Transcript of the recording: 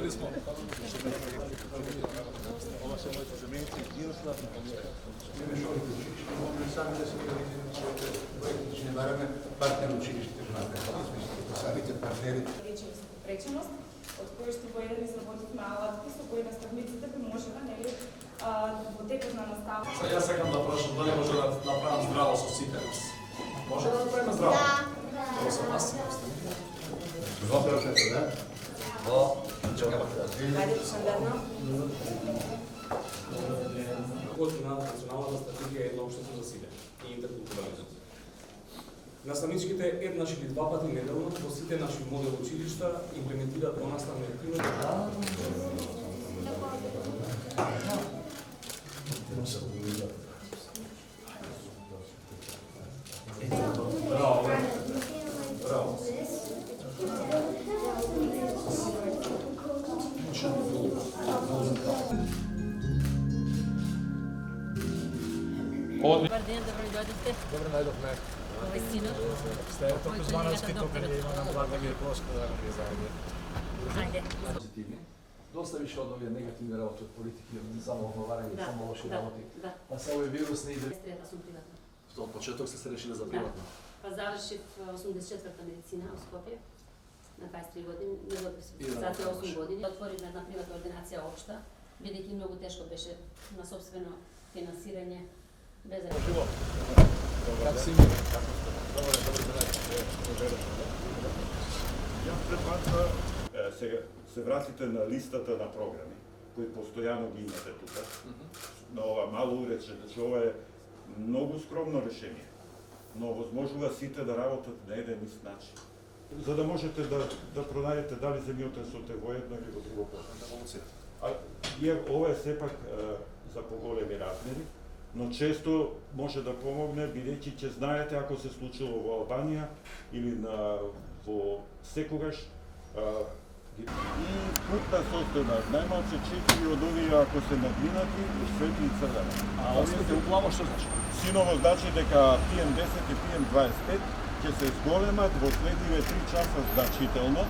Дали смо. Ова се моите заменици, Диослав и Помилка. Сами да се ще бараме партнер училиште, самите партнери. Преченост, од кој што го еден изработивме алатки со кои наставниците би можело нели во текот на настава. Сега јас сакам да прашам дали може да направам здраво со сите нас. Може да направиме здраво? Тоа со нас. Ајде, стандардно. Националната стратегија е едноопштество за сите и интеркултурализм. Наставничките еднаш или два пати неделно во сите наши модел училишта имплементираат понаставни активности. Браво. Браво. Добар ден, добро ни дојдовте. Добро најдовме. Овој синот. Сте тук Кузмановски, тук ние имаме млада ги прошка да ги заедно. Ајде. Позитивни. Доста више од овие негативни работи од политики, само оговарање, само лоши работи. Да. А се овие вирусни иде. Трета сум приватна. Од почеток сте се решили за приватно. Па завршив 84-та медицина во Скопје на 23 години, не добив И да специализација направиш. 8 години. Отворивме една приватна ординација општа, бидејќи многу тешко беше на сопствено финансирање без Как си Јас предпатва се вратите на листата на програми, кои постојано ги имате тука, на ова мало урече, значи ова е многу скромно решение, но возможува сите да работат на еден ист начин. За да можете да пронајдете дали земјотресот е во едно или во друго положение. Ова е сепак за поголеми размери, но често може да помогне, бидејќи ќе знаете ако се случило во Албанија или во секогаш и крупна состојба, најмалку 4 од овие ако се надминати, светли и црвени. А овие уплаво што значи? Синово значи дека PM10 и PM25 ќе се зголемат во следниве 3 часа значително,